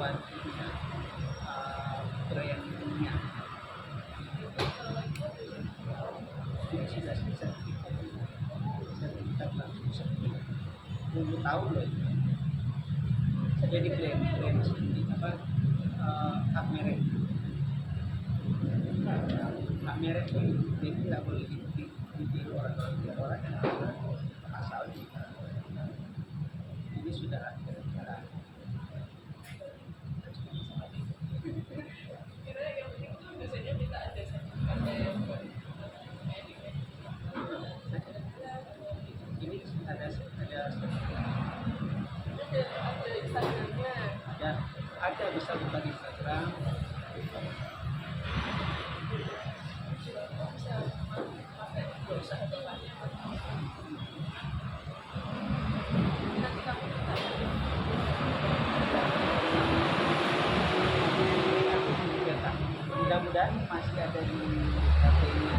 buat brandnya. Ini sudah sertifikat langsung 10 tahun loh itu. Jadi brand seperti apa, hak merek. Hak merek itu jadi tidak boleh ditiru orang yang asal. Ini sudah ada cara. Ini ada Instagramnya. Ada bisa buka di Instagram. Mudah-mudahan masih ada di HP-nya.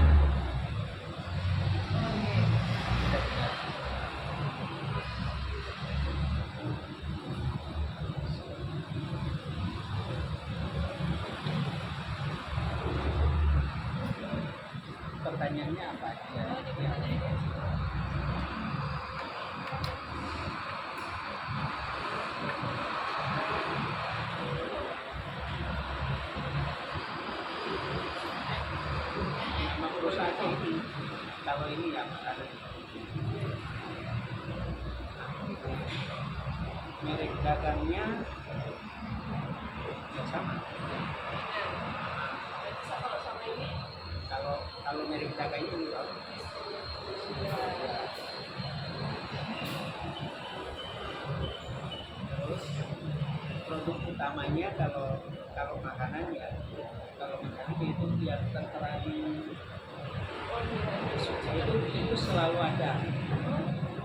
Pertanyaannya apa aja? Memang perusahaan ini, kalau ini yang ada merek dagangnya ya sama. Kalau merek dagangnya ini terus produk utamanya kalau makanan ya, kalau makanan itu yang tertera di itu selalu ada,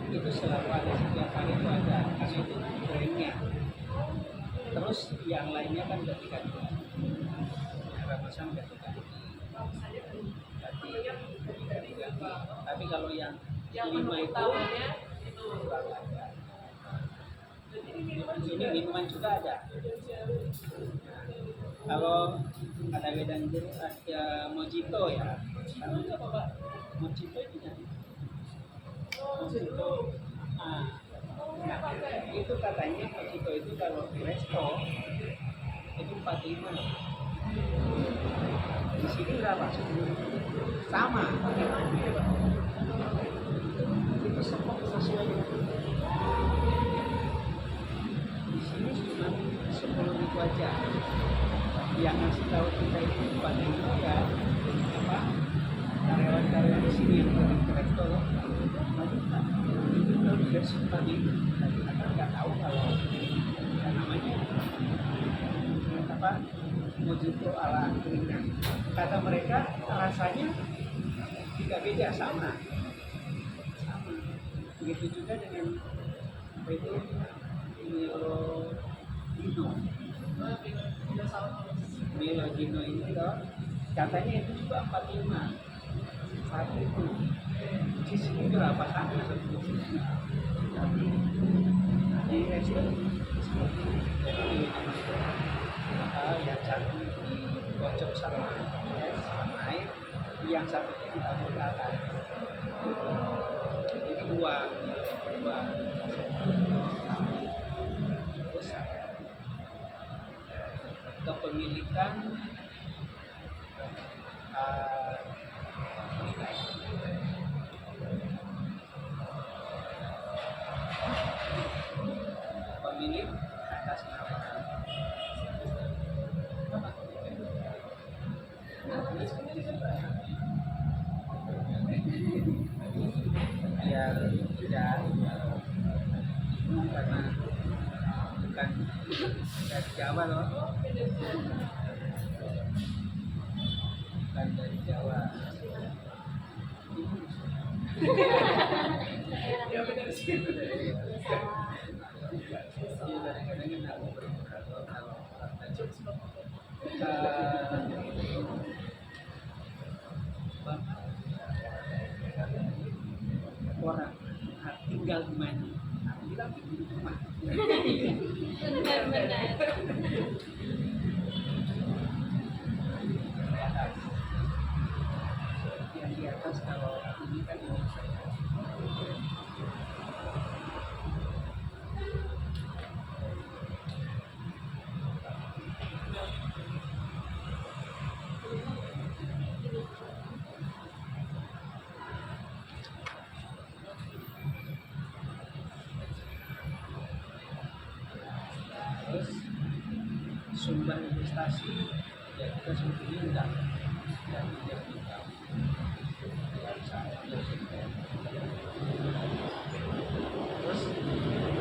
setiap hari itu ada, karena itu brandnya. Terus yang lainnya kan ganti-ganti, Ramasan ganti-ganti. Tapi kalau yang 5 itu selalu ada. Ini minuman juga ada. Kalau ada wedang jeruk, ada mojito ya. Mojito itu kan? Mojito. Nah, itu katanya mojito itu kalau di resto itu 45. Di sini berapa? Sama. Itu semua sesuai dengan di sini cuma 10.000 aja. Yang ngasih tahu kita itu pada itu ya apa, karyawan di sini yang pergi ke resto itu versi tadi kita nggak tahu kalau namanya apa mojito ala angkringan. Kata mereka rasanya tidak beda, sama. Begitu juga dengan apa itu Milo Gino ini loh, katanya itu juga 45 satu itu. Di sini berapa satu tapi di resto seperti yang satu dikocok sama air, yang satu ditabur ke atas. Jadi dua. Terus kepemilikan pemilik atas nama biar tidak karena bukan dari Jawa loh, bukan dari Jawa. Ya benar sih. Kadang-kadang aku kalau orang tinggal di mana? Aku bilang di rumah. Benar-benar. Yang di atas kalau ini kan ini saya. Terus sumber investasi ya kita sebetulnya enggak tidak kita terus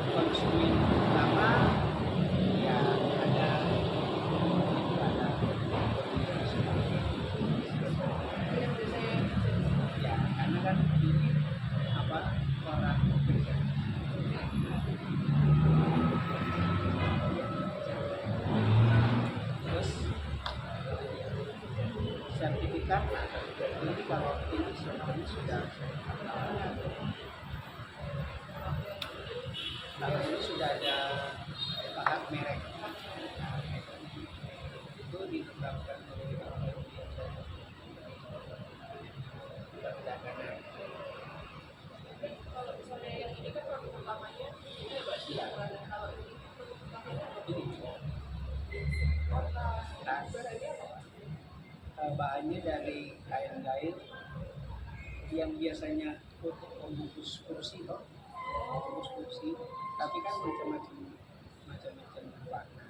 konsumen utama ya ada ya karena kan ini apa orang bekerja terus sertifikat ini kalau ini sebenarnya sudah kalau ini sudah ada paham merek itu ditetapkan oleh perdagangan. Kalau misalnya yang ini kan produk utamanya ini Mbak Sheila. Kalau ini produk utamanya Ini kertas, tas, bahannya apa Pak? bahannya dari kain-kain yang biasanya untuk membungkus kursi toh, membungkus kursi, tapi kan macam-macam warna.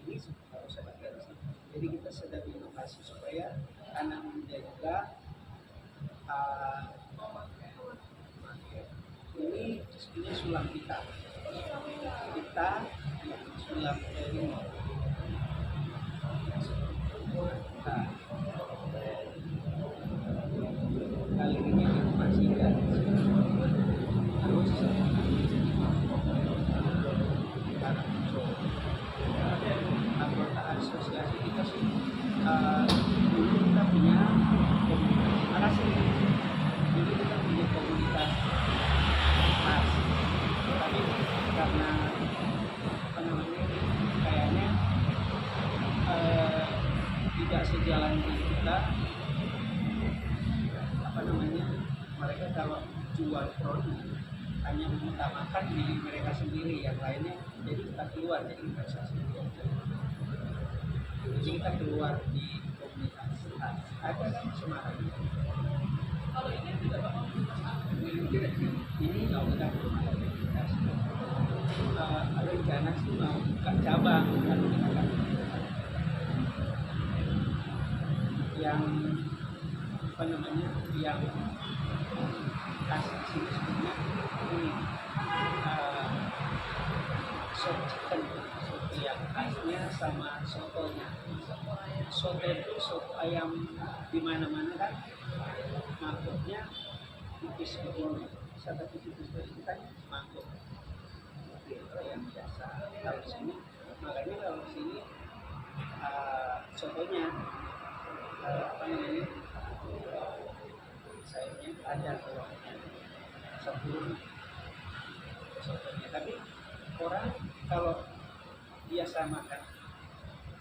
Ini harus ada garis. Jadi kita sedang inovasi supaya anak muda juga ini sulam kita sulam dari nah, kali ini diinformasikan terus anggota asosiasi kita sih dulu kita punya komunitas dulu kita punya komunitas mas tapi karena apa namanya kayaknya tidak sejalan dengan kita apa namanya mereka kalau jual produk hanya mengutamakan diri mereka sendiri yang lainnya jadi kita keluar dari investasi jadi kita keluar di komunitas ada kan Semarang Kalau ini tidak Pak komunitas apa? ini kalau kita komunitas ada rencana sih mau buka cabang kan kita kan yang apa namanya yang kasih di sini sebenarnya ini sop chicken soto yang khasnya sama sotonya soto itu soto ayam di mana-mana kan mangkuknya tipis begini satu tipis begini kan mangkuk itu yang biasa kalau sini makanya kalau sini sotonya apa namanya sayurnya ada telurnya sebelum sotonya tapi orang kalau biasa makan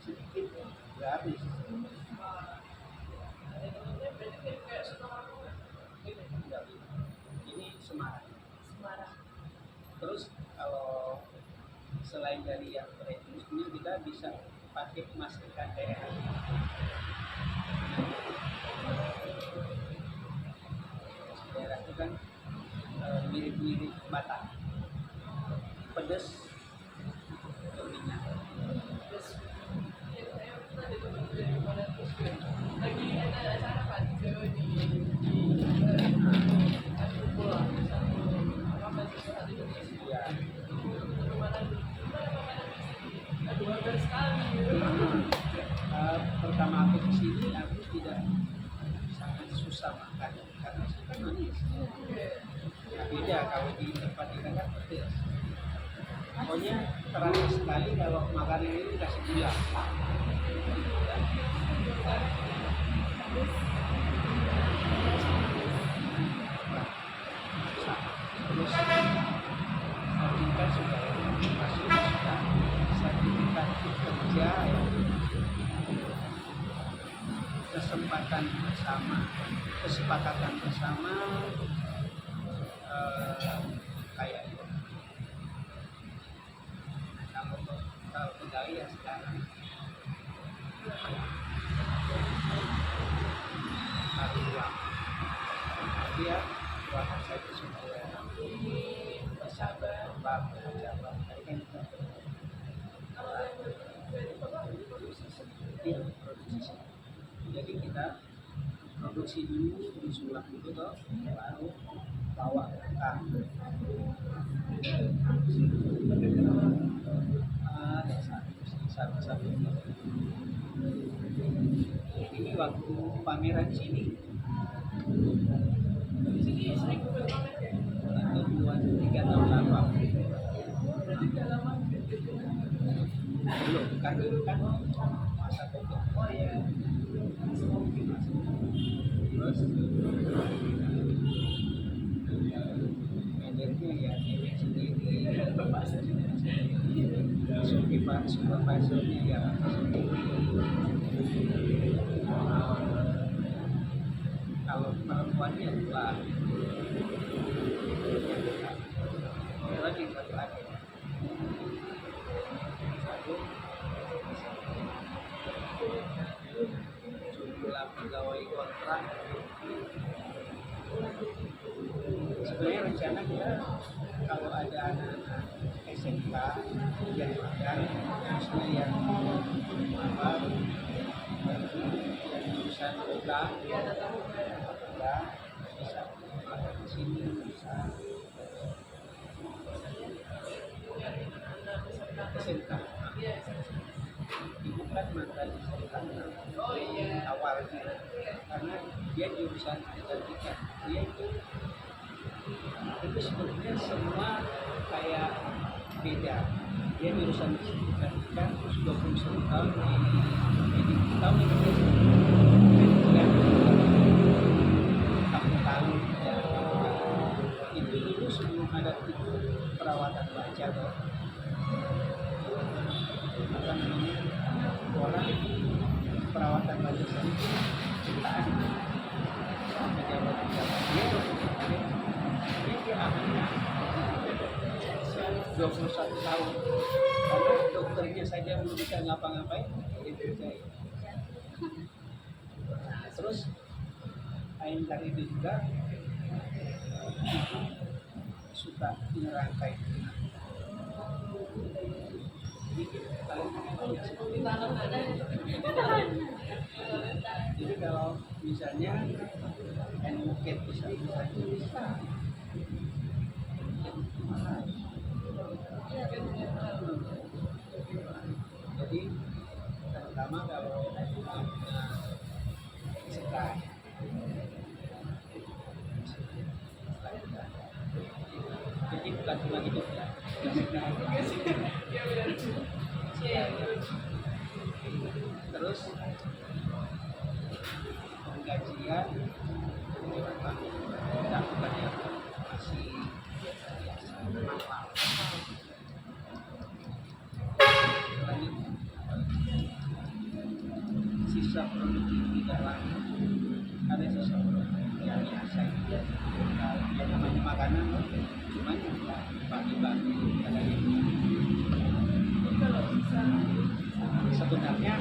sedikit nggak habis Kayak Semarang. ini Semarang Semarang. terus kalau selain dari yang tradisional kita bisa pakai masker daerah daerah itu kan mirip-mirip Batak pedas minyak Terus ya, saya pernah di teman dari mana terus lagi ada acara Pak di Jawa di satu pulau satu apa sih satu Indonesia. ya Gimana dua kali sekali gitu. pertama aku kesini aku tidak sangat susah makan karena itu kan manis ya, beda kalau di tempat kita kan pedas pokoknya terasa sekali kalau makanan ini dikasih gula terus sertifikat sudah masuk sudah sertifikat ada ya, kesempatan bersama, kesepakatan bersama, kayak kalau pegawai ya sekarang harus uang, tapi ya doakan saja supaya bersabar, bersabar. Tadi kan kita iya, produksi. Jadi kita produksi dulu, disulap dulu toh, baru bawa ke kang. Satu. Ini waktu pameran sini Di sini sering berpamer ya. atau 2-3 tahun lalu. Berarti udah lama. Belum kan masa COVID. Oh iya. Terus manajernya ya diri sendiri, supervisornya ya kalau perempuannya dua, lagi satu lagi satu jumlah pegawai kontrak. Sebenarnya rencana kita kalau ada anak-anak SMK yang makan, maksudnya yang apa, yang jurusan buka, ya bisa makan di sini, bisa SMK. Ibu kan mantan SMK Oh iya. awalnya, karena dia jurusan matematika, dia itu sebenarnya semua kayak beda. Dia jurusan matematika, terus 21 tahun di tahun ini tahun ya. Itu dulu sebelum ada itu perawatan baca toh, apa namanya, orang perawatan baca itu ciptaan pejabat-pejabat dia ahlinya 21 tahun, karena dokternya saja belum bisa ngapa-ngapain dia percaya. Terus lain kali itu juga suka ngerangkai. Jadi kalau misalnya NUKET bisa. Jadi terutama kalau setelah jadi bukan cuma hidup ya. Iya benar. Iya. Terus penggajian berapa? Tidak bukan yang masih mahal. Sisa produksi tidak lama, ada sisa produksi yang biasa. Yang namanya makanan, cuman bagi-bagi kadang. Kalau bisa Sebenarnya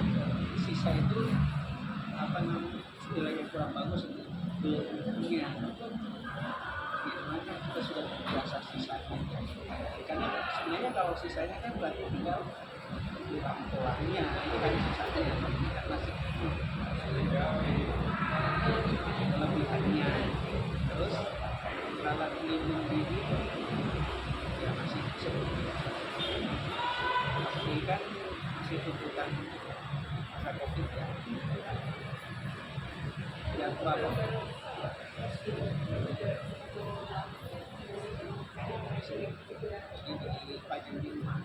sisa itu apa namanya, istilahnya kurang bagus, belum punya. Gimana kita sudah terbiasa sisanya, karena sebenarnya kalau sisanya kan berarti tinggal kurang keluarnya, itu kan sisanya yang kita masih kelebihannya. Terus alat pelindung diri ya masih seperti pasti kan masih tuntutan masa COVID ya. Yang kalau ini pajang di rumah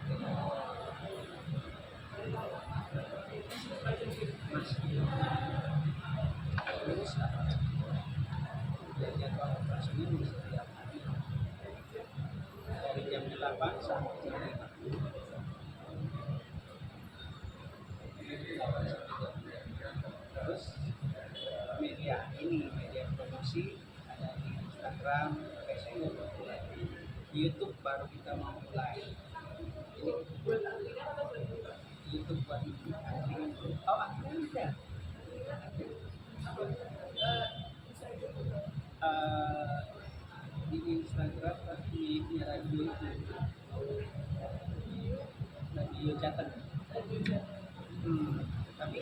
terus jadwal operasinya di setiap hari dari jam 8 sampai jam 5. Instagram, Facebook, YouTube baru kita mau mulai. YouTube buat angkringan. Oh, angkringan ya. Di Instagram tapi di radio itu radio Jateng. Tapi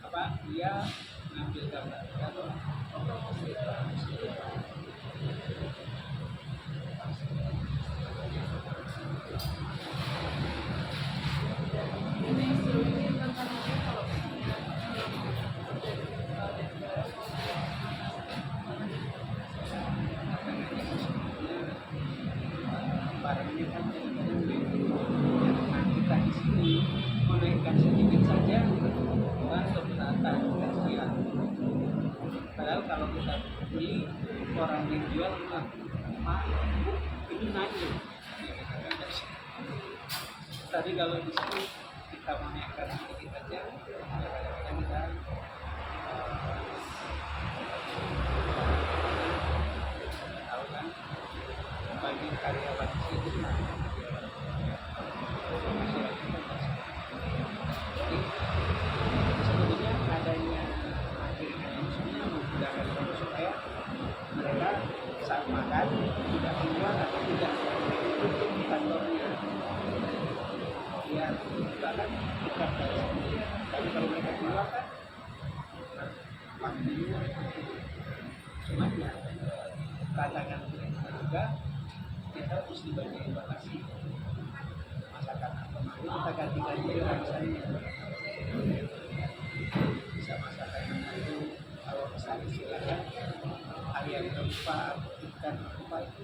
apa dia ngambil gambar atau Ini isu ini tantangannya kalau misalnya barangnya kan nah kita di sini menaikkan sedikit saja untuk penata kasihan. Padahal kalau kita beli orang yang jual ini naik loh. Tapi kalau di sini kita menaikkan sedikit saja, kadang-kadang kita tahu kan bagi karyawan di sini jadi sebetulnya adanya akhirnya ini sebenarnya memudahkan orang supaya mereka saat makan tidak keluar atau tidak tutup di kantornya ya bahkan dekat dari sini. Tapi kalau mereka keluar kan waktunya cuma ya tantangan kita juga kita harus dibagi evaluasi masakan apa mari kita ganti-ganti rasanya bisa masakan itu kalau misalnya silakan ayam rempah ikan apa itu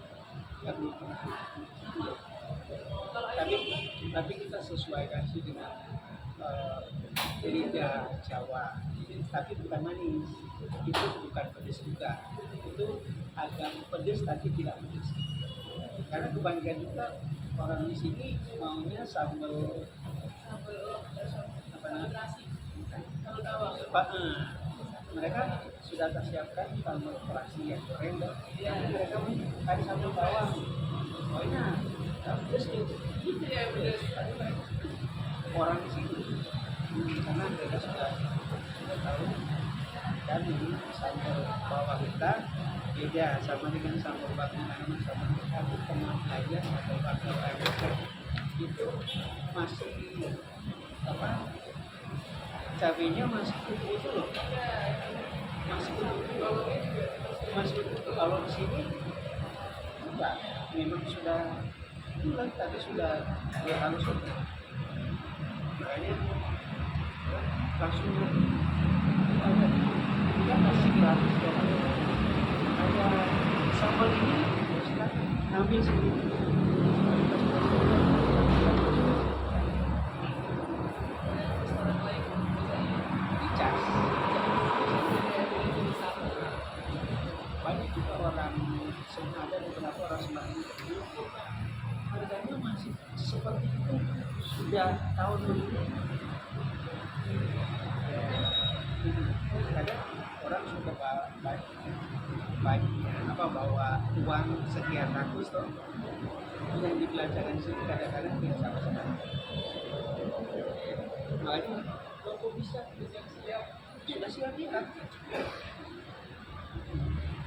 yang belum pernah tapi kita sesuaikan sih dengan lidah Jawa tapi bukan manis itu bukan pedas juga itu agak pedas tapi tidak pedas karena kebanyakan juga orang di sini maunya sambal apa namanya mereka sudah tersiapkan sambal terasi yang goreng dan mereka ada sambal bawang pokoknya pedas gitu ya pedas. orang di sini karena mereka sudah tahu dan ini sambal bawang kita beda sama dengan sambal bakmi karena sama kami pernah belajar sambal bakmi itu masih apa cabenya masih putih itu loh masih putih kalau di sini enggak memang sudah bulan tapi sudah halus makanya langsung kita kasih gratis ada sambal ini ambil sendiri dicas banyak juga orang ada beberapa orang Semarang harganya masih seperti itu sudah tahun berikutnya kadang orang sudah apa bawa uang sekian ratus toh yang dibelanjakan di sini kadang-kadang tidak sama-sama makanya kok bisa sudah siap ya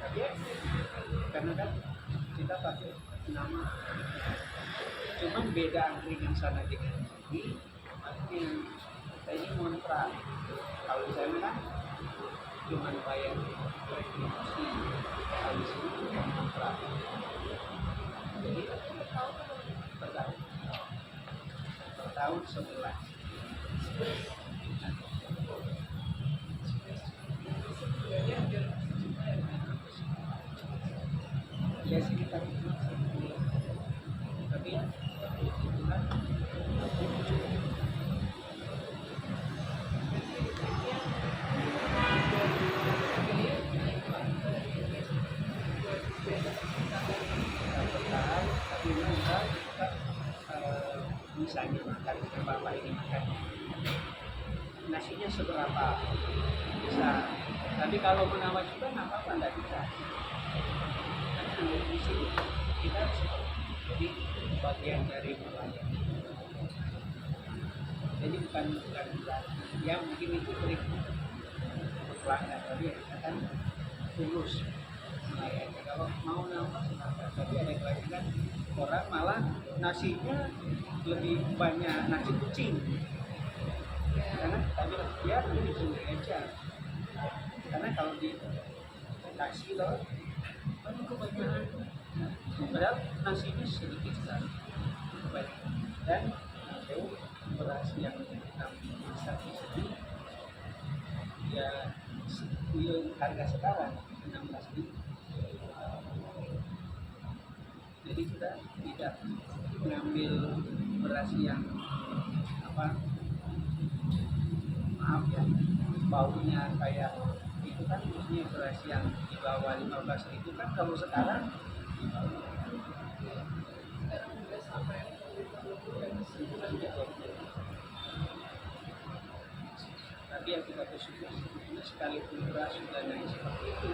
tapi karena kan kita pakai nama cuman beda angkringan sana dengan ini artinya kita ini kontrak kalau di sana kan cuma bayar retribusi kalau di sini kontrak jadi per tahun 11 ya sekitar itu tapi ya itu kan misalnya makan bapak ini makan nasinya seberapa bisa tapi kalau menawar juga nggak apa-apa nggak bisa di sini kita jadi bagian dari melayani. Jadi bukan ya mungkin itu trik pelanggan, tapi ya kita kan tulus melayani. Kalau mau nambah silahkan, tapi ada kebanyakan orang malah nasinya lebih banyak nasi kucing, karena tapi dia lebih sendiri aja, karena kalau di nasi loh kan kebanyakan, padahal nasinya sedikit sekali dan beras yang kita masak di sini ya harga sekarang 16.000. Jadi kita tidak mengambil beras yang maaf ya, baunya kayak itu kan, maksudnya beras yang di bawah 15.000 kan kalau sekarang udah sampai tapi yang kita bersyukur sekalipun beras sudah naik seperti itu.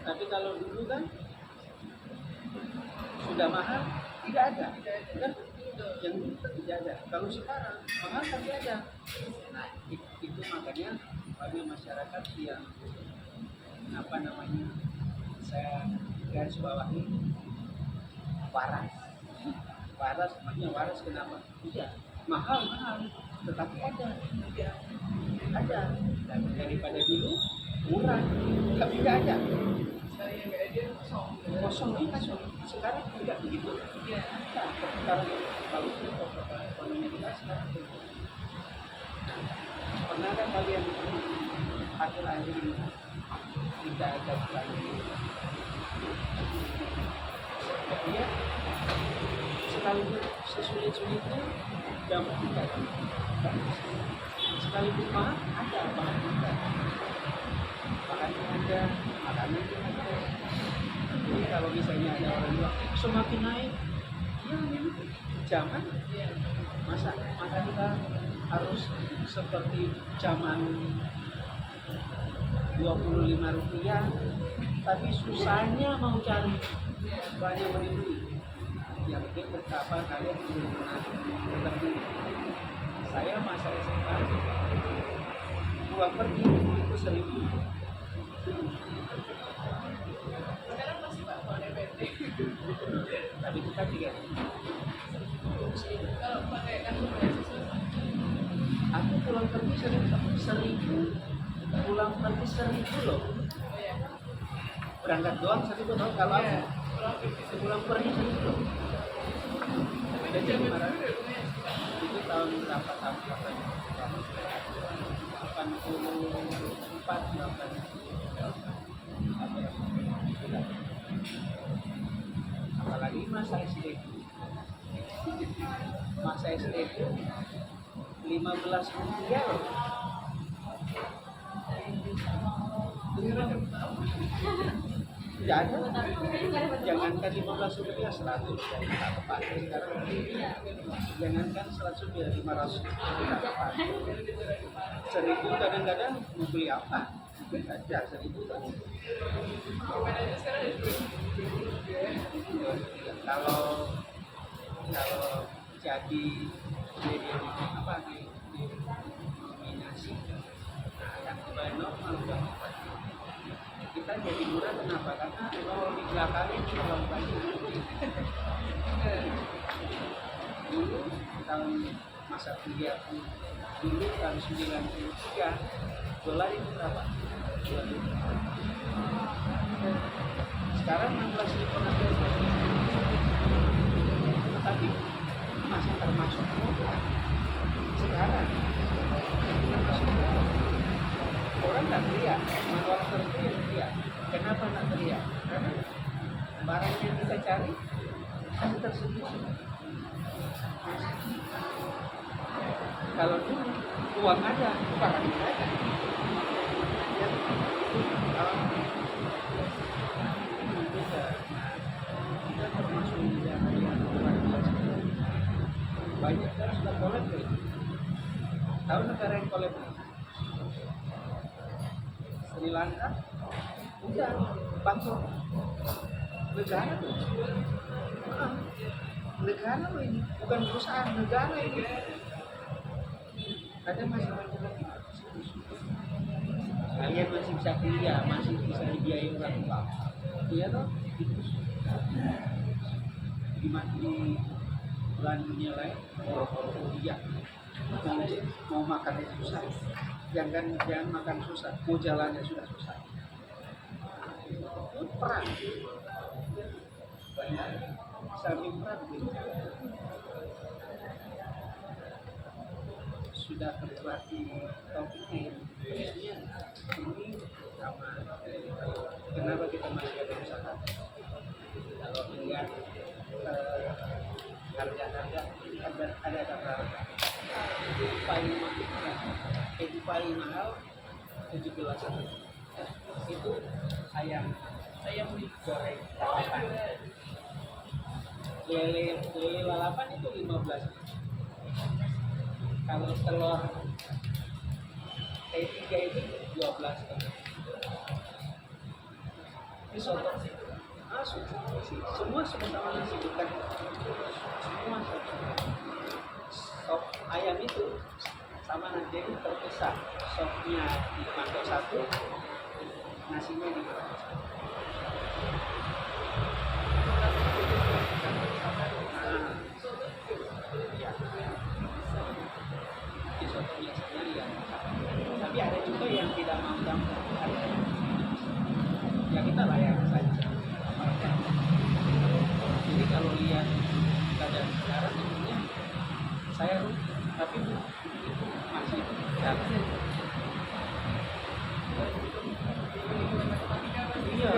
Tapi kalau dulu kan sudah mahal tidak ada kan, yang dulu tidak ada. Kalau sekarang mahal tapi ada. Nah itu makanya bagi masyarakat yang saya garis bawahi waras. Namanya waras kenapa? Iya, mahal tetapi ada dan daripada dulu murah tapi tidak ada, saya nggak ada kosong. Sekarang tidak begitu. ya. Nah, sekarang kalau ekonomi kita sekarang begitu. Pernah kan kalian akhir-akhir ini tidak ada lagi dia sekalipun sesulit-sulitnya gampang tidak sekalipun mahal ada bahan kita makannya ada. Jadi kalau misalnya ada orang bilang semakin naik ya memang zaman masa kita harus seperti zaman 25 rupiah, tapi susahnya mau cari banyak beribu. Yang penting betapa kalian benar-benar bertemu. Saya masa SMA pulang pergi itu 1.000. Sekarang masih Pak kalau DPT. Tapi kita 3.000. Kalau pakai kartu beasiswa Aku pulang pergi 1.000. Pulang pergi 1.000 loh. oh ya. Berangkat doang 1.000 loh. Kalau Ya, aku pulang pergi 1.000 loh. Jadi zaman dulu gimana? udah lumayan sih Pak. Itu tahun berapa tahun 84 apalagi masa SD itu 15 rupiah loh. Tidak ada, jangankan 15 rupiah 100 dari kata Pak sekarang, jangankan 100 rupiah 500 kata Pak. 1.000 kadang-kadang mau beli apa? Aja 1.000 kan. Bedanya sekarang ada dua. Kalau jadi di nominasi, nah yang kembali normal udah kita jadi murah. Kenapa? Karena kalau di belakangnya kalau banyak dulu tahun masa kuliah dulu tahun 93 dolar itu berapa? 2.000. Sekarang 16.000 tetapi masih termasuk murah. Sekarang termasuk murah. Orang nggak teriak, manual tertentu yang teriak. Kenapa nggak teriak? Karena barang yang kita cari masih tersedia. Kalau dulu uang ada, barang tidak ada. Ya, itu kita termasuk di dalam yang banyak kan sudah kolab. Tahu negara yang kolab? Sri Lanka, Udah, bangkrut negara tuh. Ah, negara loh ini, bukan perusahaan, negara ini. Ada masih banyak lagi. Kalian masih bisa kuliah, masih bisa dibiayai orang tua. Iya toh? Di bulan dunia lain, iya. Mau makan itu susah, jangan makan susah, mau jalannya sudah susah. Itu perang, samping perang gitu. Sudah terbuat di topik ini sama. Kenapa kita masih ada usaha? Kalau melihat harga-harga ada harga itu paling mahal 17 itu ayam digoreng lalapan. Lele lalapan itu 15. Kalau telur T3 itu 12. Ini soto semua sama nasi, bukan semua sop ayam itu sama nanti terpisah, sopnya di mangkok satu, nasinya di mangkok satu. Ya. Di soto biasanya ya, tapi ada juga yang tidak mau campur, ya kita layan saja. Jadi kalau lihat keadaan sekarang intinya saya tapi itu masih jalan. Iya,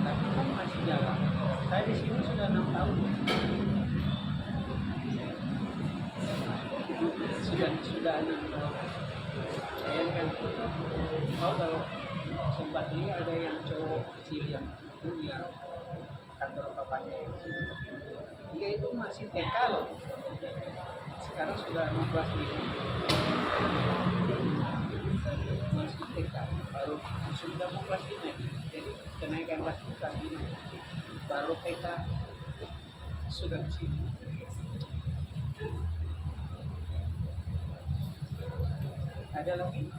tapi kan masih jalan. Saya di sini sudah 6 tahun. Sudah 6 tahun. Saya kan kalau sempat lihat ada yang cowok kecil yang punya kantor bapaknya dia itu masih TK loh, sekarang sudah 16 gitu, masih TK baru sudah mau kelas 5, jadi kenaikan kelas 5 baru TK sudah di sini. Ada lagi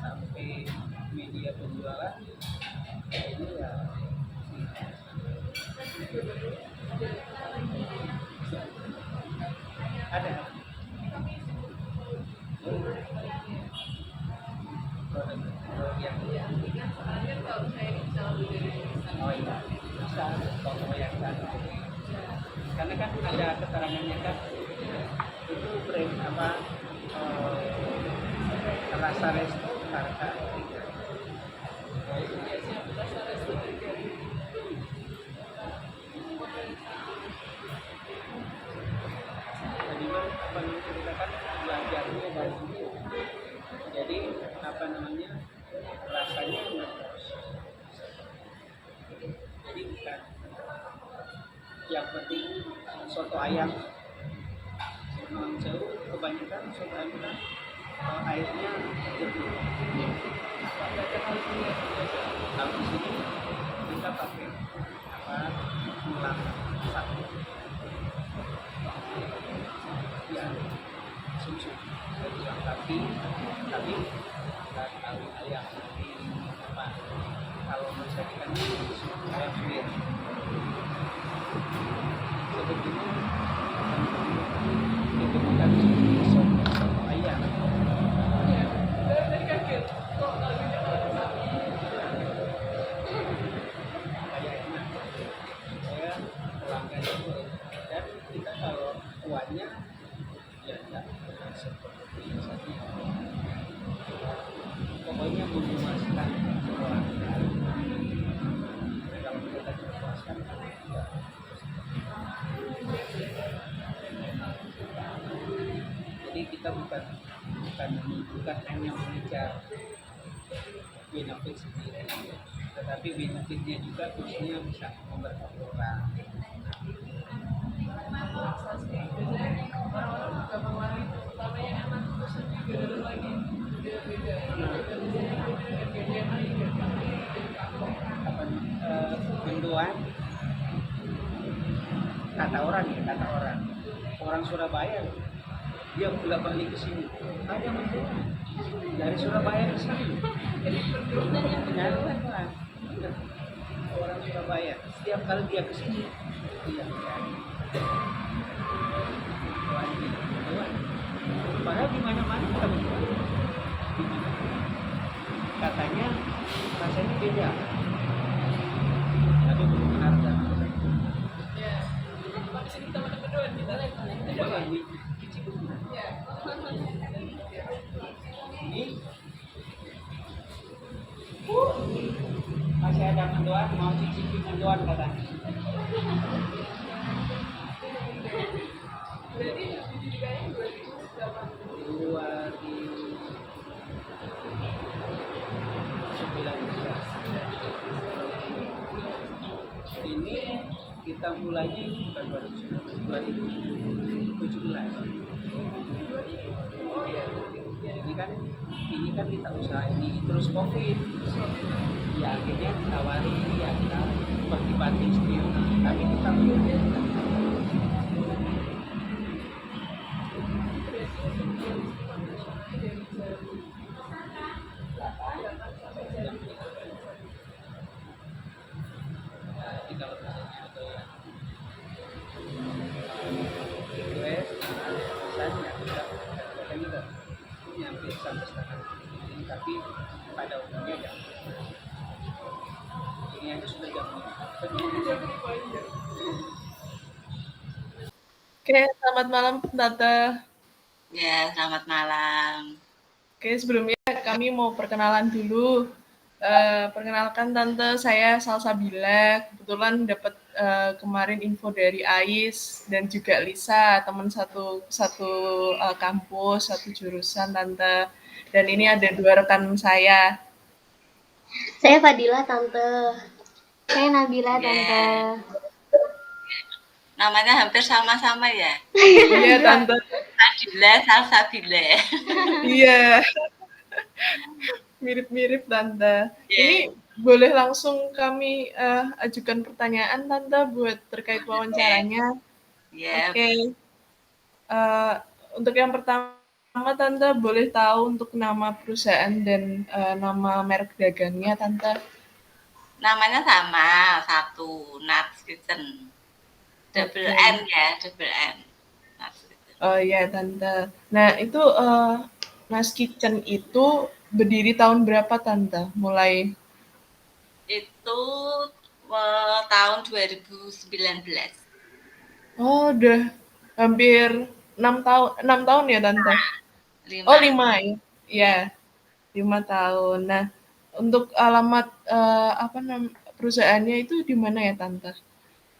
sampai media penjualan ini ya ada produk yang oh iya bisa toko yang sana karena kan ada keterangannya kan itu brand apa rasa resto harga 3. Tadi apa namanya kita kan belajarnya dari sini, jadi apa namanya rasanya jadi bukan yang penting soto ayam jauh kebanyakan soto ayam kan airnya jernih. Kalau di sini kita pakai apa tulang sapi ya susu tulang sapi tapi ayam apa kalau misalkan ayam suwir sebetulnya itu bukan soto ayam. Saya pelanggan itu dan kita kalau kuahnya ya enggak seperti biasanya, pokoknya memuaskan orang. Kalau kita memuaskan jadi kita bukan hanya mengejar benefit sendiri, tetapi benefitnya juga khususnya bisa memberkati orang. Orang-orang juga mengawali terutama yang anak dalam lagi beda-beda apa mendoan kata orang Surabaya dia bolak balik ke sini ada mendoan dari Surabaya ke sini jadi mendoan Pak. Iya. Orang Surabaya setiap kali dia ke sini dia mendoan padahal di mana-mana kita mendoan di mana katanya rasanya beda tapi belum benar dan ya habis ini kita makan berdua kita ada lagi Cibunga. ya Ini masih ada mendoan mau cicipi mendoan katanya berarti didirikannya 2008 2019 ini kita mulainya ini bukan 2017 ini kan kita usaha ini terus COVID ya akhirnya ditawari ya kita seperti panti sendiri tapi kita jadi kalau misalnya ada request misalnya kita juga nyampe sampai setengah ini tapi pada umumnya jam ini aja sudah jam 5. Oke, selamat malam Tante. Ya, selamat malam. Oke, sebelumnya kami mau perkenalan dulu. Perkenalkan Tante, saya Salsabila. Kebetulan dapat kemarin info dari Ais dan juga Lisa, teman satu kampus, satu jurusan Tante. Dan ini ada 2 rekan saya. Saya Fadila, Tante. Saya Nabila, Tante. Namanya hampir sama-sama ya? Iya, Tante. Fadila, Salsabila. Iya. Mirip-mirip, Tante. Ini boleh langsung kami ajukan pertanyaan, Tante, buat terkait wawancaranya. Oke. Untuk yang pertama, Tante, boleh tahu untuk nama perusahaan dan nama merek dagangnya, Tante? Namanya sama, satu, Nuts Kitchen. Double N ya, double N. Oh iya, Tante. Nah, itu Nuts Kitchen itu berdiri tahun berapa, Tante? Mulai? Itu tahun 2019. Oh, udah hampir 6 tahun ya, Tante? 5. Oh, 5 ya? Iya, 5 tahun. Nah, untuk alamat perusahaannya itu di mana ya, Tante?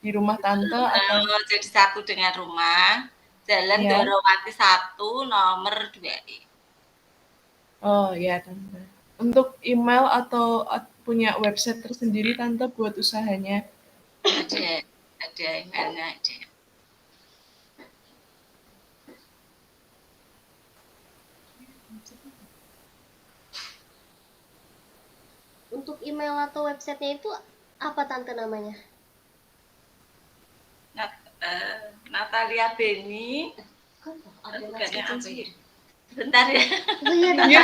Di rumah Tante atau? Jadi satu dengan rumah, Jalan Ya. Dorowati 1, nomor 2. Oh ya, Tante. Untuk email atau punya website tersendiri, Tante, buat usahanya? Ada emailnya aja. Untuk email atau websitenya itu apa, Tante, namanya? Natalia Beni. Ada Bukannya apa ya? Bentar ya. Oh iya, Iya,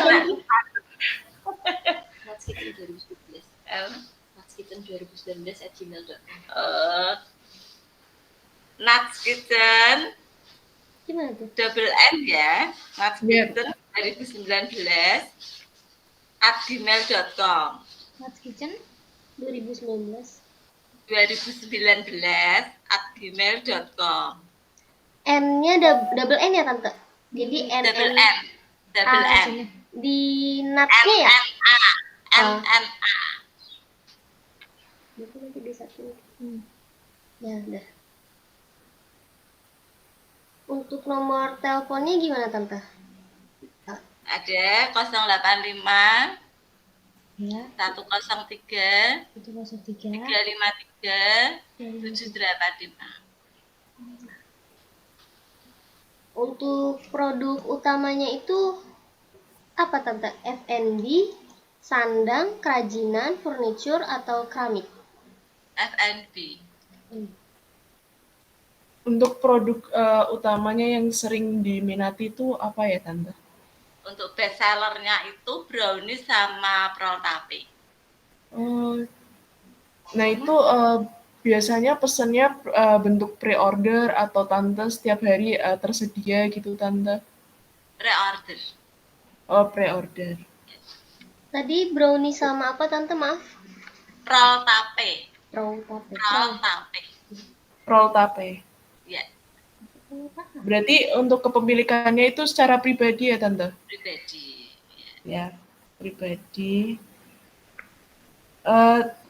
Nuts Kitchen 2019. Nuts Kitchen 2019 @gmail.com. Nuts Kitchen Gimana tuh? double N ya. Nuts Kitchen 2019 @gmail.com. Nuts Kitchen 2019 @gmail.com. N-nya double N ya, Tante? Jadi Double N. Double N. Di nuts-nya ya? NNA. Berarti nanti disatuin. Ya, udah. Untuk nomor teleponnya gimana, Tante? Ada 085 Ya, 103 103 353 785. Untuk produk utamanya itu Apa tante? F&B, sandang, kerajinan, furniture, atau keramik? F&B. Untuk produk utamanya yang sering diminati itu apa ya tante? Untuk best sellernya itu brownies sama prol tape. Oh, nah itu biasanya pesennya bentuk pre-order atau tante setiap hari tersedia gitu tante? Reorder. Oh, pre-order. Tadi brownie sama apa tante? Maaf. Prol tape. Prol tape. Prol tape. Roll tape. Ya, Berarti untuk kepemilikannya itu secara pribadi ya tante? pribadi. Ya, pribadi.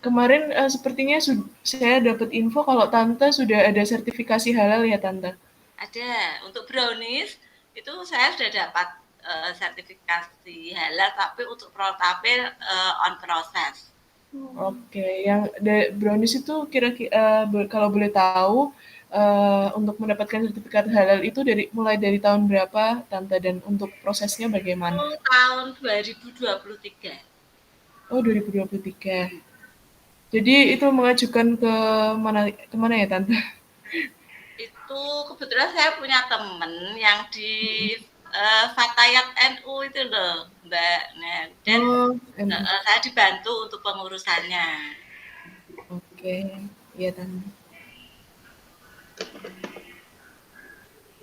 Kemarin sepertinya saya dapat info kalau tante sudah ada sertifikasi halal ya tante? Ada. Untuk brownies itu saya sudah dapat sertifikasi halal, tapi untuk prol tape on process. Oke, yang brownies itu kira-kira kalau boleh tahu untuk mendapatkan sertifikat halal itu mulai dari tahun berapa tante dan untuk prosesnya bagaimana? Itu tahun 2023. Oh, 2023. Jadi itu mengajukan kemana ya tante? Itu kebetulan saya punya temen yang di Fatayat NU itu loh, Mbak. Nah, dan Oh, saya dibantu untuk pengurusannya. oke, iya tante.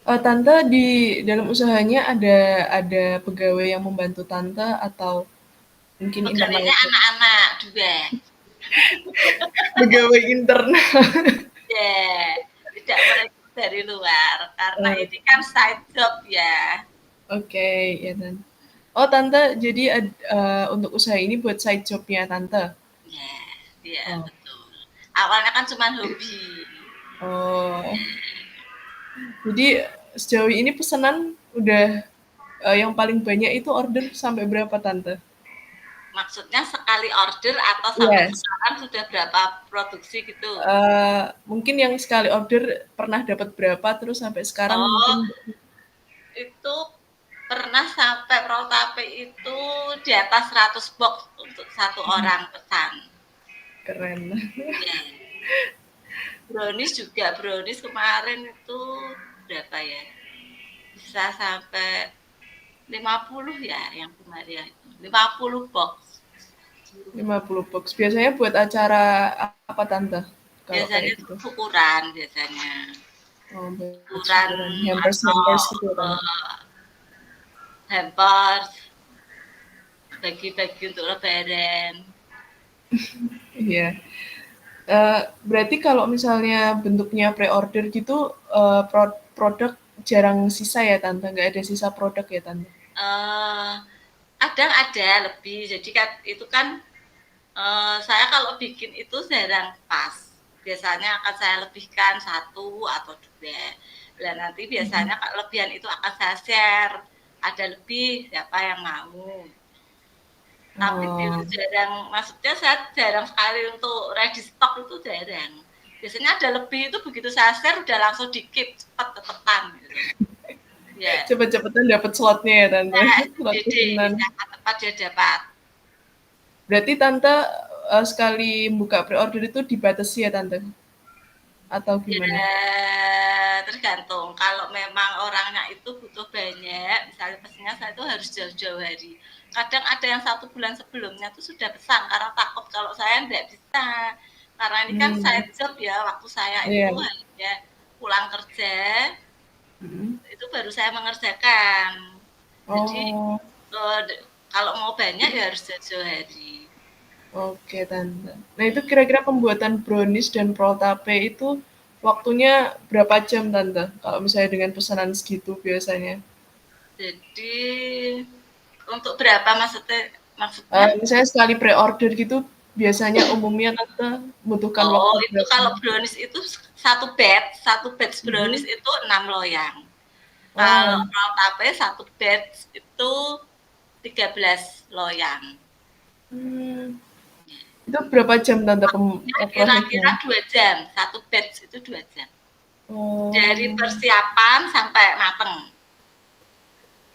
Tante di dalam usahanya ada pegawai yang membantu tante atau mungkin internal? Pegawainya anak-anak juga. Pegawai internal. Ya, tidak merekrut dari luar karena ini kan side job ya. Oke, ya tante. Oh tante, jadi untuk usaha ini buat side jobnya tante? Ya, ya Oh. betul. Awalnya kan cuma hobi. Oh, jadi sejauh ini pesanan udah yang paling banyak itu order sampai berapa tante? Maksudnya sekali order atau sampai Yes. sekarang sudah berapa produksi gitu? Mungkin yang sekali order pernah dapat berapa, terus sampai sekarang Oh, mungkin itu pernah sampai prol tape itu di atas 100 box untuk satu orang pesan. keren. Ya. Brownies juga, brownies kemarin itu berapa ya? Bisa sampai 50 ya yang kemarin itu. 50 box. 50 box. Biasanya buat acara apa tante? Kalau Biasanya kayak itu gitu. syukuran biasanya. Oh, buat Syukuran syukuran. Hampers atau gitu ya tante. hampers, bagi-bagi untuk lebaran. Iya. Berarti kalau misalnya bentuknya pre-order gitu, produk jarang sisa ya tante? Nggak ada sisa produk ya tante? Kadang ada lebih, jadi kan itu kan saya kalau bikin itu jarang pas. Biasanya akan saya lebihkan 1 atau 2. Dan nanti biasanya kelebihan itu akan saya share. Ada lebih, siapa yang mau. Tapi jarang, maksudnya saya jarang sekali untuk ready stock itu jarang. Biasanya ada lebih itu begitu saya share udah langsung di-keep, cepat tetepan gitu. Ya. Cepet-cepetan dapat slotnya ya tante? Nah, Slot jadi pesanan. cepat dia dapat. Berarti tante sekali buka pre-order itu dibatasi ya tante? Atau gimana? Ya, tergantung. Kalau memang orangnya itu butuh banyak, misalnya pesannya saya itu harus jauh-jauh hari. Kadang ada yang 1 bulan sebelumnya tuh sudah pesan karena takut kalau saya tidak bisa. Karena ini kan side job ya, waktu saya itu Iya. hanya pulang kerja, Hmm. itu baru saya mengerjakan. Jadi Oh, kalau mau banyak ya harus jauh-jauh hari. oke tante. Nah itu kira-kira pembuatan brownies dan prol tape itu waktunya berapa jam tante? Kalau misalnya dengan pesanan segitu biasanya? Jadi untuk berapa maksudnya? Misalnya sekali pre-order gitu, biasanya umumnya tante butuhkan Oh, waktu itu berapa? kalau brownies itu satu batch brownies itu 6 loyang. Kalau Oh, prol tape satu batch itu 13 loyang. itu berapa jam tante Ya, prosesnya? kira-kira 2 jam, satu batch itu 2 jam. Oh, Dari persiapan sampai mateng.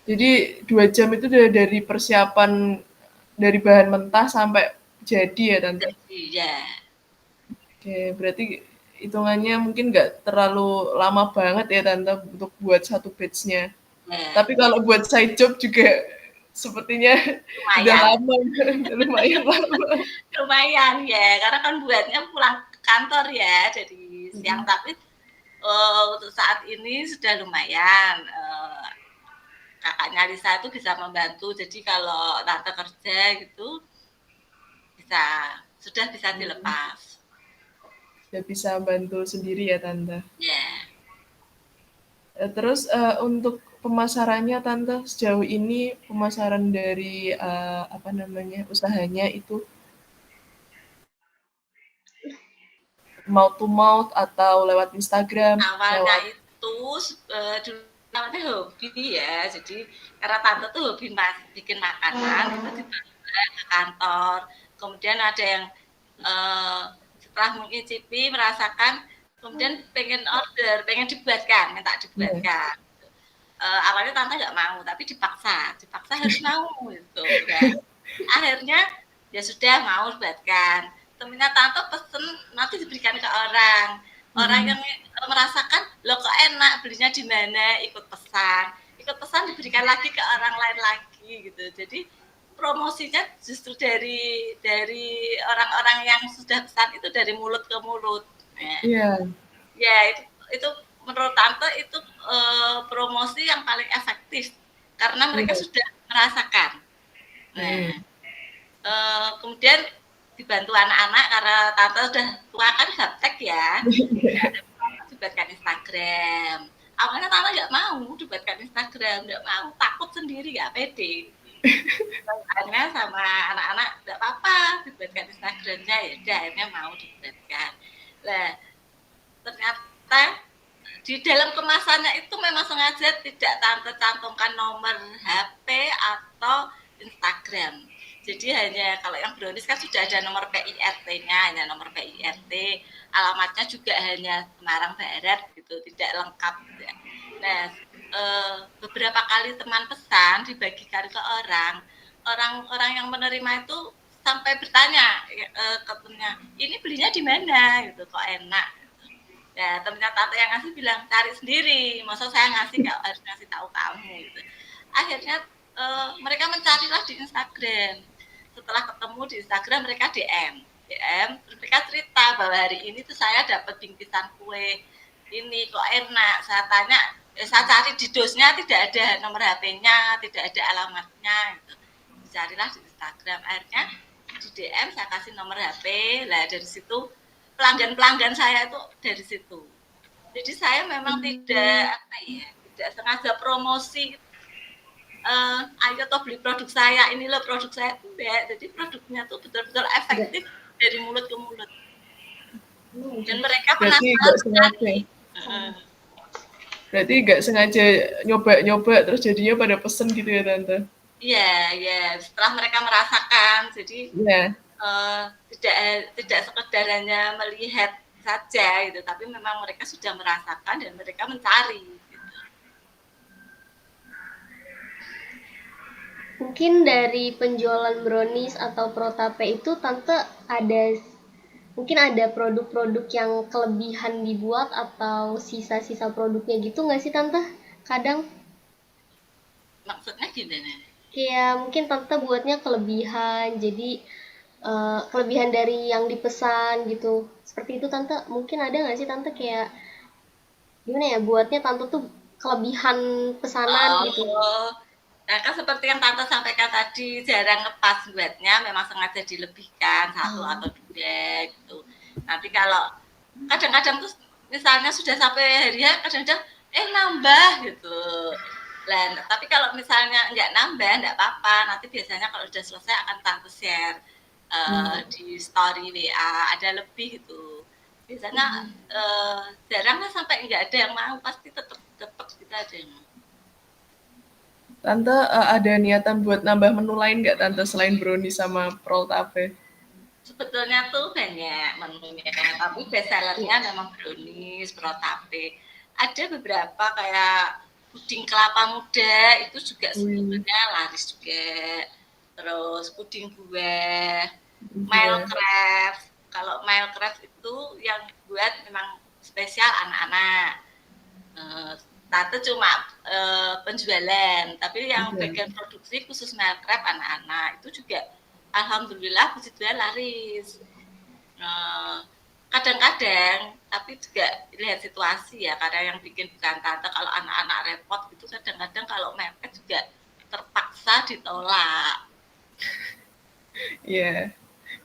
Jadi 2 jam itu udah dari persiapan dari bahan mentah sampai jadi ya tante. Iya. Oke, berarti hitungannya mungkin nggak terlalu lama banget ya tante untuk buat satu batch-nya. Ya, Tapi kalau buat side job juga sepertinya udah lumayan. lama, udah lumayan lama. Lumayan ya, karena kan buatnya pulang kantor ya, jadi siang. Tapi untuk saat ini sudah lumayan. Kakaknya Lisa itu bisa membantu. Jadi kalau tante kerja gitu bisa sudah bisa dilepas. Udah bisa bantu sendiri ya tante. Ya, Terus untuk pemasarannya tante sejauh ini pemasaran dari apa namanya usahanya itu mouth to mouth atau lewat Instagram, awalnya lewat itu dulu namanya hobi ya. Jadi karena tante tuh hobi bikin makanan itu dibawa ke kantor. Kemudian ada yang setelah mengicipi merasakan kemudian pengen order, pengen dibuatkan, minta dibuatkan. Awalnya tante nggak mau, tapi dipaksa harus mau gitu. Dan akhirnya ya sudah mau buatkan. Temennya tante pesen nanti diberikan ke orang. Orang yang merasakan lo kok enak, belinya di mana, ikut pesan diberikan lagi ke orang lain lagi gitu. Jadi promosinya justru dari orang-orang yang sudah pesan itu dari mulut ke mulut. Iya. Ya itu menurut tante itu promosi yang paling efektif karena mereka sudah merasakan. Nah, kemudian dibantu anak-anak karena tante sudah tua kan gaptek ya, dibuatkan Instagram. Awalnya tante nggak mau dibuatkan Instagram, nggak mau, takut sendiri, nggak pede. Akhirnya sama anak-anak nggak apa-apa dibuatkan Instagramnya, ya udah akhirnya mau dibuatkan. Lah ternyata di dalam kemasannya itu memang sengaja tidak tante cantumkan nomor HP atau Instagram. Jadi hanya kalau yang brownies kan sudah ada nomor PIRT-nya, hanya nomor PIRT, alamatnya juga hanya Semarang Barat gitu, tidak lengkap. Nah, beberapa kali teman pesan dibagikan ke orang yang menerima itu sampai bertanya ke temennya, ini belinya di mana gitu, kok enak. Ya temennya tante yang ngasih bilang cari sendiri, masa saya ngasih harus ngasih tahu kamu gitu. Akhirnya mereka mencarilah di Instagram. Setelah ketemu di Instagram mereka DM, terus mereka cerita bahwa hari ini tuh saya dapat bingkisan kue ini kok enak. Saya tanya, saya cari di dosnya tidak ada nomor HP-nya, tidak ada alamatnya gitu. Dicarilah di Instagram, akhirnya di DM saya kasih nomor HP. Lah dari situ pelanggan saya itu dari situ. Jadi saya memang tidak sengaja promosi. Ayo toh beli produk saya, ini loh produk saya, tidak. Jadi produknya tuh betul-betul efektif dari mulut ke mulut. Dan mereka penasaran. Berarti nggak sengaja nyoba-nyoba terus jadinya pada pesen gitu ya tante? Iya. Setelah mereka merasakan, jadi tidak sekedar hanya melihat saja gitu, tapi memang mereka sudah merasakan dan mereka mencari. Gitu. Mungkin dari penjualan brownies atau protape itu tante mungkin ada produk-produk yang kelebihan dibuat atau sisa-sisa produknya gitu nggak sih tante? Kadang Maksudnya gimana? kayak mungkin tante buatnya kelebihan, jadi kelebihan dari yang dipesan gitu. Seperti itu tante, mungkin ada nggak sih tante kayak gimana ya buatnya tante tuh kelebihan pesanan gitu? Nah kan seperti yang tante sampaikan tadi, jarang ngepas buatnya, memang sengaja dilebihkan 1 atau 2 gitu. Nanti kalau kadang-kadang tuh misalnya sudah sampai hari ya, kadang-kadang nambah gitu. Lah, tapi kalau misalnya nggak nambah, nggak apa-apa. Nanti biasanya kalau sudah selesai akan tante share di story WA, ada lebih gitu. Biasanya jarang lah sampai nggak ada yang mau, pasti tetap kita ada yang mau. Tante ada niatan buat nambah menu lain nggak tante selain brownie sama protape? Sebetulnya tuh banyak menunya, tapi best sellernya memang brownies, protape. Ada beberapa kayak puding kelapa muda itu juga Wih, sebenarnya laris juga. Terus puding buah, iya. Mailcraft. Kalau Mailcraft itu yang buat memang spesial anak-anak. Eh, Tante cuma penjualan, tapi yang Iya. bagian produksi khusus Mailcraft anak-anak itu juga alhamdulillah puji Tuhan laris. Eh, Kadang-kadang, tapi juga lihat situasi ya, kadang yang bikin bukan tante kalau anak-anak repot gitu, kadang-kadang kalau mepet juga terpaksa ditolak. Iya.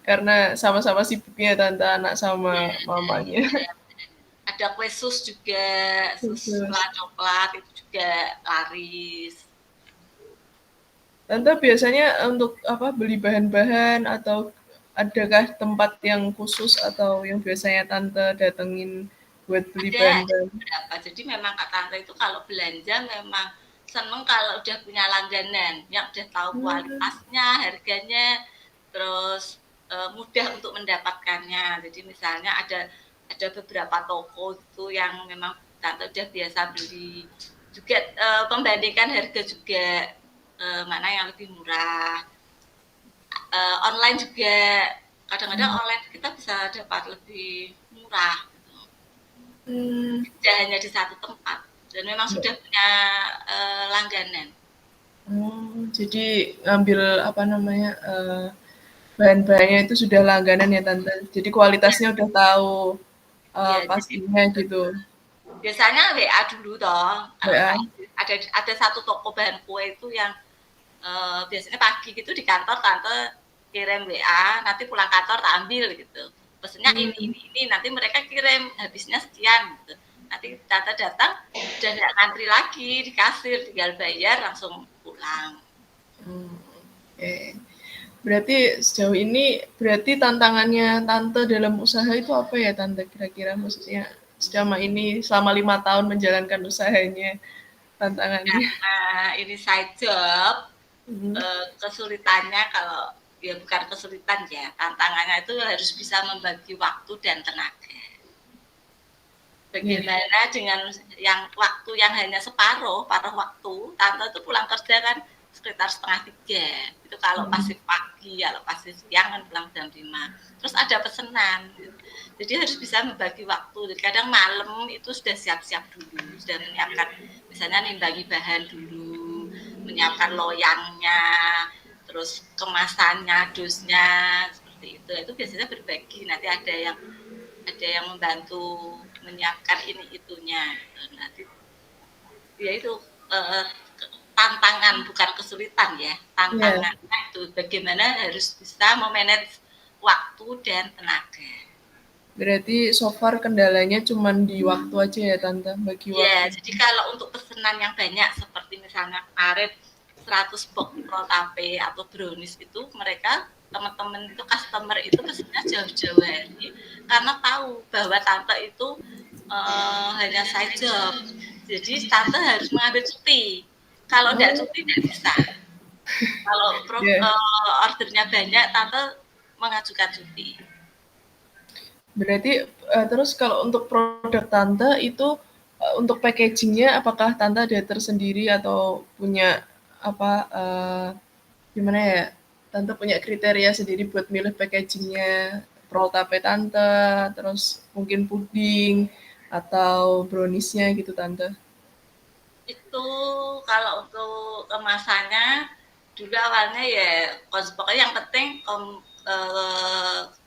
Karena sama-sama sibuknya tante anak sama mamanya. Ada kue sus juga, sus Khusus. coklat itu juga laris. Tante biasanya untuk apa beli bahan-bahan atau adakah tempat yang khusus atau yang biasanya tante datengin buat beli Ada bahan-bahan? beberapa. Jadi memang Kak Tante itu kalau belanja memang seneng kalau udah punya langganan, yang udah tahu Hmm, kualitasnya, harganya, terus mudah untuk mendapatkannya. Jadi misalnya ada beberapa toko itu yang memang Tante udah biasa beli. Juga membandingkan harga juga mana yang lebih murah. Online juga kadang-kadang online kita bisa dapat lebih murah. hmm, Tidak hanya di satu tempat dan memang ya. sudah punya langganan. Jadi ngambil apa namanya bahan-bahannya itu sudah langganan ya tante. Jadi kualitasnya udah tahu Ya, jadi pastinya gitu. biasanya WA dulu toh. Kalau WA. enggak ada satu toko bahan kue itu yang biasanya pagi gitu di kantor tante kirim WA, nanti pulang kantor tak ambil gitu. Pesennya ini, nanti mereka kirim habisnya sekian gitu. Nanti tante datang dan nggak ngantri lagi di kasir, tinggal bayar langsung pulang. Oke. Berarti sejauh ini berarti tantangannya tante dalam usaha itu apa ya tante kira-kira maksudnya selama ini selama 5 tahun menjalankan usahanya tantangannya. Nah, ini side job. Hmm. Kesulitannya kalau ya bukan kesulitan ya, tantangannya itu harus bisa membagi waktu dan tenaga. Bagaimana dengan yang waktu yang hanya paruh waktu, tante itu pulang kerja kan sekitar 2:30. Itu kalau pasti pagi, kalau pasti siang kan pulang jam 5. Terus ada pesanan. Jadi harus bisa membagi waktu. Kadang malam itu sudah siap-siap dulu, sudah menyiapkan misalnya nimbangi bahan dulu, menyiapkan loyangnya, terus kemasannya, dusnya, seperti itu. Itu biasanya berbagi. Nanti ada yang membantu menyiapkan ini itunya. Nanti ya itu tantangan bukan kesulitan ya. Tantangannya itu bagaimana harus bisa memanage waktu dan tenaga. Berarti so far kendalanya cuma di waktu aja ya tante bagi Ya, waktu. jadi kalau untuk pesanan yang banyak seperti misalnya kemarin 100 box tape atau brownies itu mereka teman-teman itu customer itu pesannya jauh-jauh hari karena tahu bahwa tante itu hanya side job. Jadi tante harus mengambil cuti. Kalau tidak cuti tidak bisa. Kalau Ya. ordernya banyak, tante mengajukan cuti. Berarti terus kalau untuk produk tante itu untuk packagingnya apakah tante ada tersendiri atau punya apa gimana ya? Tante punya kriteria sendiri buat milih packagingnya roll tape tante, terus mungkin puding atau browniesnya gitu tante. Itu kalau untuk kemasannya dulu awalnya ya pokoknya yang penting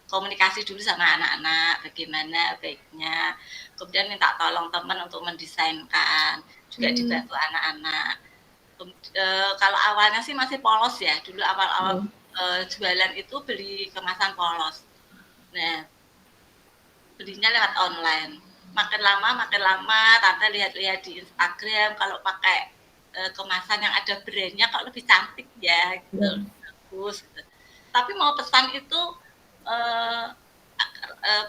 komunikasi dulu sama anak-anak bagaimana baiknya, kemudian minta tolong teman untuk mendesainkan, juga dibantu anak-anak. Kalau awalnya sih masih polos ya, dulu awal-awal jualan itu beli kemasan polos. Nah, belinya lewat online. Makin lama tante lihat-lihat di Instagram kalau pakai kemasan yang ada brandnya kok lebih cantik ya gitu, bagus gitu. Tapi mau pesan itu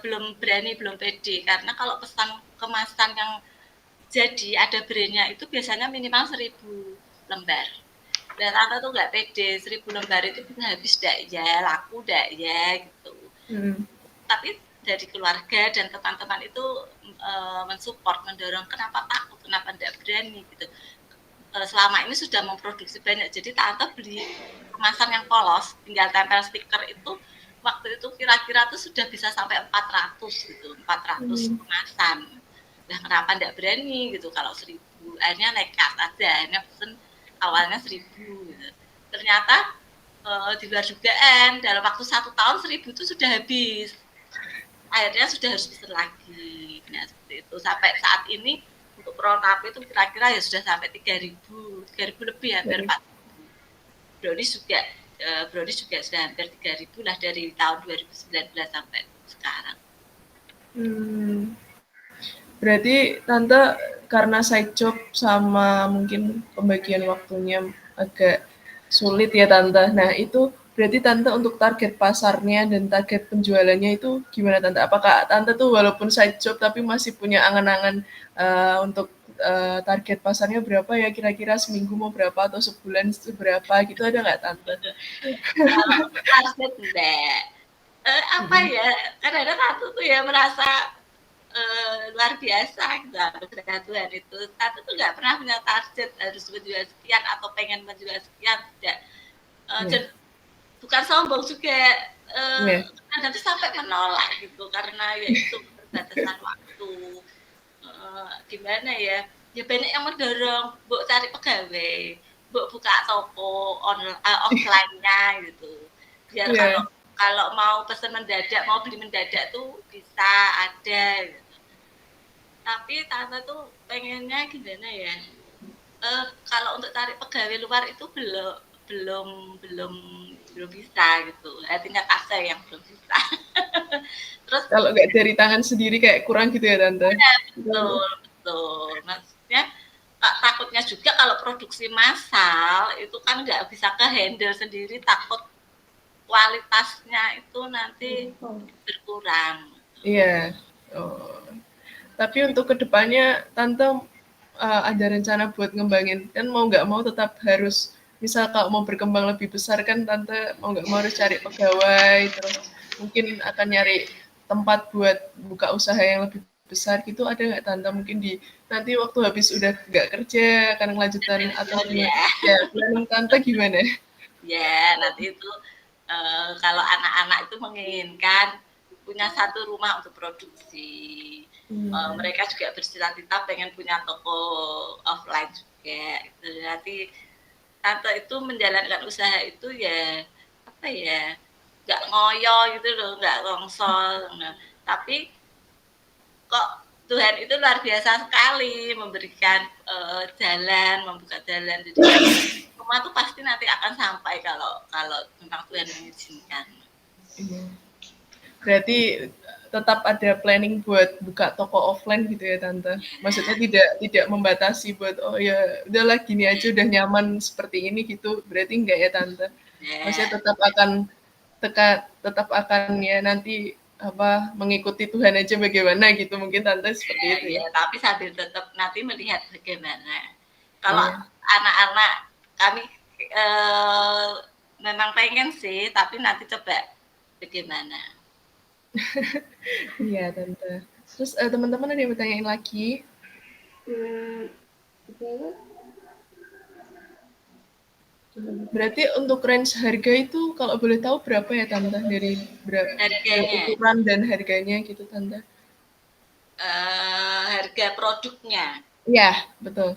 belum berani, belum pede karena kalau pesan kemasan yang jadi ada brandnya itu biasanya minimal 1.000 lembar. Dan tante tuh nggak pede, 1.000 lembar itu bisa habis nggak ya, laku nggak ya gitu. Tapi dari keluarga dan teman-teman itu mensupport, mendorong kenapa takut, kenapa tidak berani gitu. selama ini sudah memproduksi banyak. Jadi tante beli kemasan yang polos, tinggal tempel stiker itu waktu itu kira-kira tuh sudah bisa sampai 400 gitu, 400 kemasan. Nah, kenapa enggak berani gitu kalau 1000? Akhirnya nekat aja, akhirnya pesen awalnya 1000 gitu. Ternyata di luar dugaan dalam waktu 1 tahun 1000 itu sudah habis. Akhirnya sudah harus pesen lagi. Nah, seperti itu. Sampai saat ini untuk prototipe itu kira-kira ya sudah sampai 3.000 lebih, hampir 4.000. Brownies juga sudah hampir 3.000 lah dari tahun 2019 sampai sekarang. Berarti Tante karena side job sama mungkin pembagian waktunya agak sulit ya Tante. Nah itu berarti Tante untuk target pasarnya dan target penjualannya itu gimana Tante? Apakah Tante tuh walaupun side job tapi masih punya angan-angan untuk target pasarnya berapa ya kira-kira seminggu mau berapa atau sebulan berapa gitu ada nggak Tante? Kalau target enggak. Apa ya, kadang-kadang Tante tuh ya merasa luar biasa gitu Tuhan itu. Tante tuh nggak pernah punya target harus menjual sekian atau pengen menjual sekian, tidak. Bukan sombong juga, nanti sampai menolak gitu karena ya itu keterbatasan waktu. Gimana ya? Ya banyak yang mendorong, "Mbok cari pegawai, Mbok buka toko offline-nya gitu. Biar kalau mau pesan mendadak, mau beli mendadak tuh bisa ada gitu. Tapi Tante tuh pengennya gimana ya? Kalau untuk cari pegawai luar itu belum bisa gitu. Artinya kasar yang belum bisa. Terus kalau nggak dari tangan sendiri kayak kurang gitu ya Tante? Ya, betul. Maksudnya takutnya juga kalau produksi massal itu kan nggak bisa ke handle sendiri, takut kualitasnya itu nanti berkurang. Iya. Tapi untuk kedepannya Tante ada rencana buat ngembangin kan mau nggak mau tetap harus misal kalau mau berkembang lebih besar kan Tante mau nggak mau harus cari pegawai terus mungkin akan nyari tempat buat buka usaha yang lebih besar gitu ada nggak Tante mungkin di nanti waktu habis udah nggak kerja akan melanjutkan atau gimana? Ya planning Tante gimana? Ya nanti itu kalau anak-anak itu menginginkan punya satu rumah untuk produksi. Mereka juga bercita-cita pengen punya toko offline juga. Gitu. Nanti Tante itu menjalankan usaha itu ya apa ya nggak ngoyo gitu loh, nggak rongsol. Nah, tapi kok Tuhan itu luar biasa sekali memberikan jalan, membuka jalan. Jadi semua tuh pasti nanti akan sampai kalau memang Tuhan mengizinkan. Berarti tetap ada planning buat buka toko offline gitu ya Tante. Maksudnya tidak membatasi buat oh ya udahlah gini aja udah nyaman seperti ini gitu. Berarti enggak ya Tante. Maksudnya tetap akan ya nanti apa mengikuti Tuhan aja bagaimana gitu mungkin Tante seperti itu ya. Tapi sambil tetap nanti melihat bagaimana. Kalau anak-anak kami memang pengen sih, tapi nanti coba bagaimana. Iya Tante. Terus teman-teman ada yang bertanyain lagi? Berarti untuk range harga itu kalau boleh tahu berapa ya Tante dari ukuran dan harganya gitu Tante? Harga produknya. Iya, betul.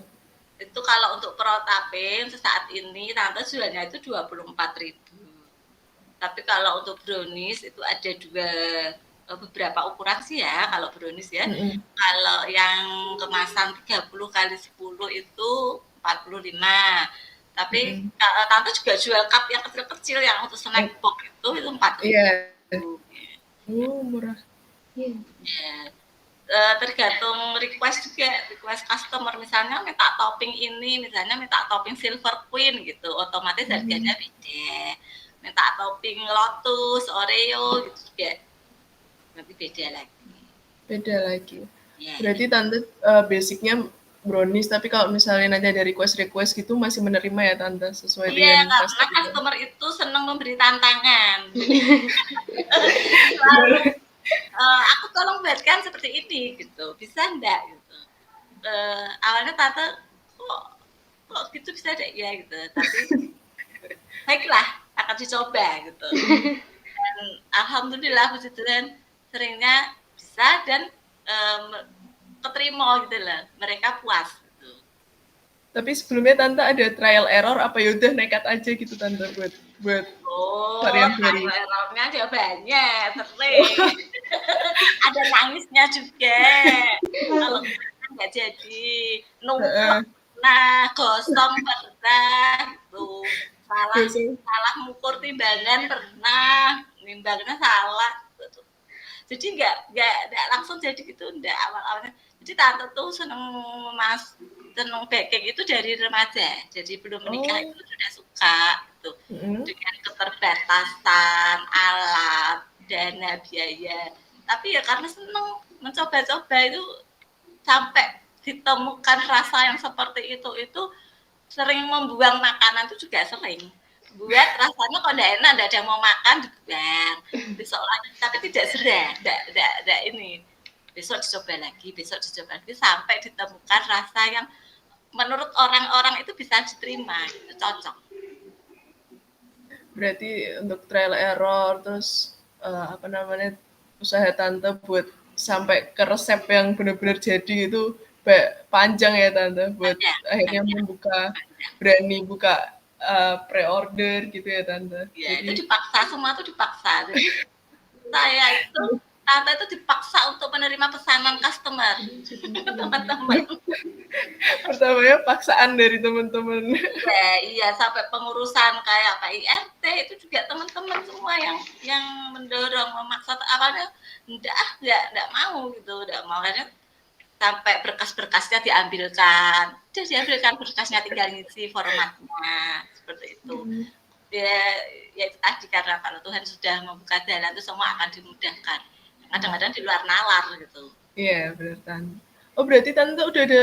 Itu kalau untuk protapin saat ini Tante jualnya itu 24.000. Tapi kalau untuk brownies itu ada beberapa ukuran sih ya kalau brownies ya. Kalau yang kemasan 30 kali 10 itu 45. Tapi Tante juga jual cup yang kecil-kecil yang untuk snack box itu 4.000. Iya. Murah. Iya. Tergantung request customer, misalnya minta topping ini, misalnya minta topping silver queen gitu, otomatis harganya beda. Minta topping lotus, oreo gitu juga nanti beda lagi. Ya. Berarti Tante basicnya brownies, tapi kalau misalnya nanti ada request gitu masih menerima ya Tante sesuai dengan karena customer itu senang memberi tantangan. Aku tolong buatkan seperti ini gitu, bisa enggak gitu. Awalnya Tante kok kok gitu bisa deh ya gitu. Tapi baiklah, akan dicoba gitu. Dan alhamdulillah puji Tuhan seringnya bisa dan keterima gitu lah. Mereka puas gitu. Tapi sebelumnya Tante ada trial error apa ya udah nekat aja gitu Tante buat Oh, varian baru. errornya dia banyak, sering. Ada nangisnya juga. Kalau nggak jadi, numpuk, nah gosong pernah, gitu. Salah mengukur timbangan pernah, nimbangnya salah. Gitu. Jadi nggak langsung jadi gitu, nggak awal-awalnya. Jadi tante tuh seneng baking itu dari remaja, jadi belum menikah itu sudah suka gitu. Dengan keterbatasan alat, dana, biaya. Tapi ya karena seneng mencoba-coba itu sampai ditemukan rasa yang seperti itu sering membuang makanan itu juga sering. Buat rasanya kok enggak enak, enggak ada yang mau makan dibuang. Besok lagi, tapi tidak serah, enggak ini. Besok dicoba lagi sampai ditemukan rasa yang menurut orang-orang itu bisa diterima, itu cocok. Berarti untuk trial error terus usaha Tante buat sampai ke resep yang benar-benar jadi itu panjang ya Tante buat akhirnya berani buka pre-order gitu ya Tante. Ya, itu dipaksa, semua itu dipaksa. Jadi saya itu Tante itu dipaksa untuk menerima pesanan customer, teman-teman. Pertamanya paksaan dari teman-teman. Iya, sampai pengurusan kayak Pak IRT itu juga teman-teman semua yang mendorong, memaksa. Awalnya enggak mau gitu, enggak mau. Akhirnya sampai berkas-berkasnya diambilkan berkasnya, tinggal ngisi formatnya seperti itu. Ya itu tadi, karena kalau Tuhan sudah membuka jalan itu semua akan dimudahkan. Kadang-kadang di luar nalar gitu. Iya, benar Tante. Oh, berarti Tante udah ada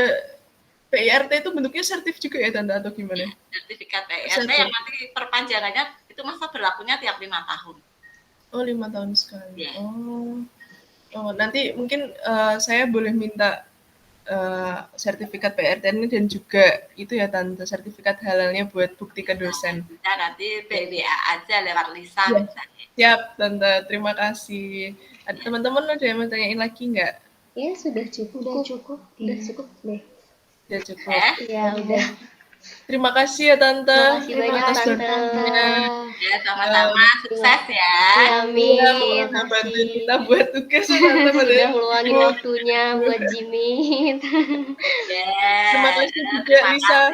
PIRT itu bentuknya sertif juga ya Tante atau gimana? Sertifikat PIRT yang nanti perpanjangannya itu masa berlakunya tiap 5 tahun. Oh, 5 tahun sekali. Yeah. Oh, nanti mungkin saya boleh minta sertifikat PIRT ini dan juga itu ya Tante, sertifikat halalnya buat bukti ke dosen. Bisa nanti BWA aja lewat Lisa ya. misalnya. Siap Tante, terima kasih. Ada teman-teman ada yang mau tanyain lagi nggak? Ya sudah cukup. Udah cukup deh. Udah cukup. Ya udah. Terima kasih ya Tante. Terima kasih banyak Tante. Ya sama-sama, sukses ya. Amin. Bantu kita buat tugas ya Tante. Sudah meluangin waktunya buat Jimmy. Terima kasih juga Lisa.